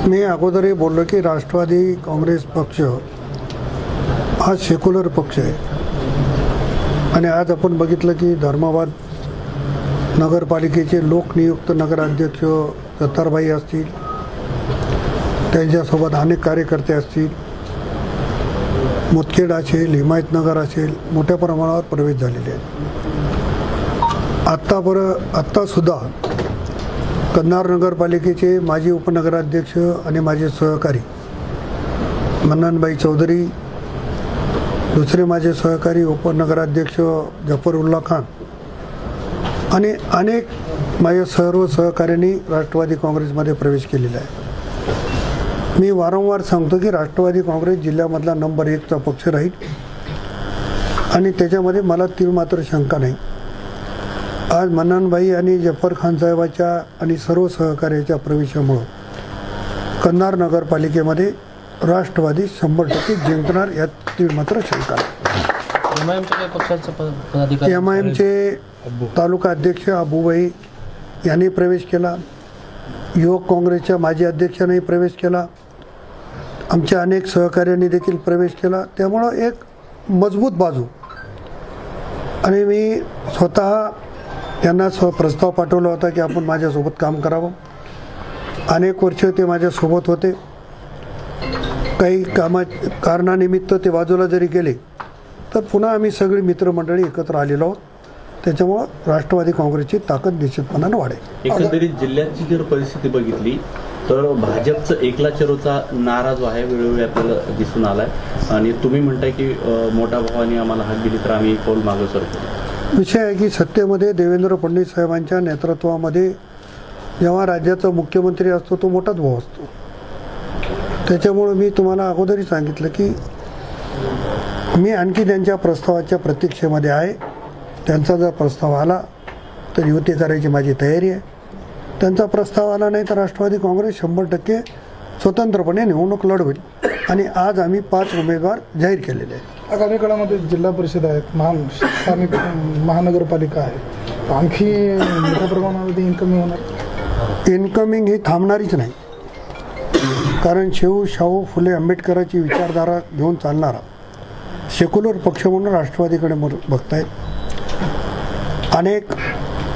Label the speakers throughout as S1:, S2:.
S1: मी अगोदरही बोललो की राष्ट्रवादी काँग्रेस पक्ष हा सेक्युलर पक्ष आहे आणि आज आपण बघितलं की धर्माबाद नगरपालिकेचे लोकनियुक्त नगराध्यक्ष दत्तारबाई असतील, त्यांच्यासोबत अनेक कार्यकर्ते असतील, मुदखेड असेल, हिमायतनगर असेल, मोठ्या प्रमाणावर प्रवेश झालेले आहेत। आत्तासुद्धा कंधार नगरपालिकेचे माजी उपनगराध्यक्ष आणि माझे सहकारी मन्नानभाई चौधरी, दुसरे माझे सहकारी उपनगराध्यक्ष जफरुल्ला खान आणि अनेक माझ्या सर्व सहकाऱ्यांनी राष्ट्रवादी काँग्रेसमध्ये प्रवेश केलेला आहे। मी वारंवार सांगतो की राष्ट्रवादी काँग्रेस जिल्ह्यामधला नंबर 1चा पक्ष राहील आणि त्याच्यामध्ये मला तीळमात्र शंका नाही। आज मन्नानभाई आणि जफर खान साहेबाच्या आणि सर्व सहकार्याच्या प्रवेशामुळे कंधार नगरपालिकेमध्ये राष्ट्रवादी 100% जिंकणार यात तीळमात्र शंका नाही। MIMचे तालुका अध्यक्ष अबूभाई यांनी प्रवेश केला, युवक काँग्रेसच्या माजी अध्यक्षांनी प्रवेश केला, आमच्या अनेक सहकार्यांनी देखील प्रवेश केला। त्यामुळं एक मजबूत बाजू आणि मी स्वतः यांना प्रस्ताव पाठवला होता की आपण माझ्यासोबत काम करावं। अनेक वर्ष ते माझ्यासोबत होते, काही कारणानिमित्त ते बाजूला जरी गेले तर पुन्हा आम्ही सगळी मित्रमंडळी एकत्र आलेलो आहोत। त्याच्यामुळं राष्ट्रवादी काँग्रेसची ताकद निश्चितपणाने वाढेल।
S2: एकंदरीत जिल्ह्याची जर परिस्थिती बघितली तर भाजपचं एकला चलोचा नारा जो आहे वेळोवेळी आपल्याला दिसून आलाय आणि तुम्ही म्हणताय की मोठ्या भावाने आम्हाला हात दिली तर आम्ही पाऊल मागे सरकू।
S1: विषय आहे की सत्तेमध्ये देवेंद्र फडणवीस साहेबांच्या नेतृत्वामध्ये जेव्हा राज्याचा मुख्यमंत्री असतो तो मोठाच भाऊ असतो। त्याच्यामुळे मी तुम्हाला अगोदरही सांगितलं की मी आणखी त्यांच्या प्रस्तावाच्या प्रतीक्षेमध्ये आहे। त्यांचा जर प्रस्ताव आला तर युती करायची माझी तयारी आहे। त्यांचा प्रस्ताव आला नाही तर राष्ट्रवादी काँग्रेस 100% स्वतंत्रपणे निवडणूक लढवेल आणि आज आम्ही 5 उमेदवार जाहीर केलेले आहेत।
S3: आगामी काळामध्ये जिल्हा परिषद आहेत, स्थानिक महानगरपालिका आहे, आणखी मोठ्या प्रमाणामध्ये इन्कमिंग होणार।
S1: इन्कमिंग ही थांबणारीच नाही, कारण शाहू फुले आंबेडकरांची विचारधारा घेऊन चालणारा सेक्युलर पक्ष म्हणून राष्ट्रवादीकडे बघतायत। अनेक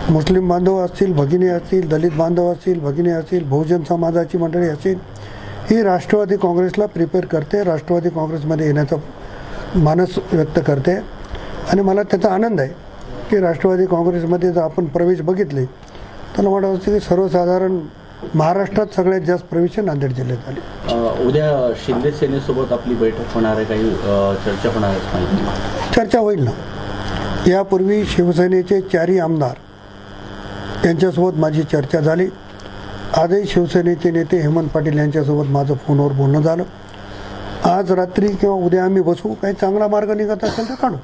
S1: मुस्लिम बांधव असतील, भगिनी असतील, दलित बांधव असतील, भगिनी असतील, बहुजन समाजाची मंडळी असतील, ही राष्ट्रवादी काँग्रेसला प्रिपेअर करते, राष्ट्रवादी काँग्रेसमध्ये येण्याचा मानस व्यक्त करते आणि मला त्याचा आनंद आहे की राष्ट्रवादी काँग्रेसमध्ये जर आपण प्रवेश बघितले तर मला वाटतं की सर्वसाधारण महाराष्ट्रात सगळ्यात जास्त प्रवेश नांदेड जिल्ह्यात झाले।
S2: उद्या शिंदे सेनेसोबत आपली बैठक होणार आहे, काही चर्चा होणार आहे?
S1: चर्चा होईल ना। यापूर्वी शिवसेनेचे 4 आमदार यांच्यासोबत माझी चर्चा झाली। आजही शिवसेनेचे नेते हेमंत पाटील यांच्यासोबत माझं फोनवर बोलणं झालं। आज रात्री किंवा उद्या आम्ही बसू, काही चांगला मार्ग निघत असेल तर काढू।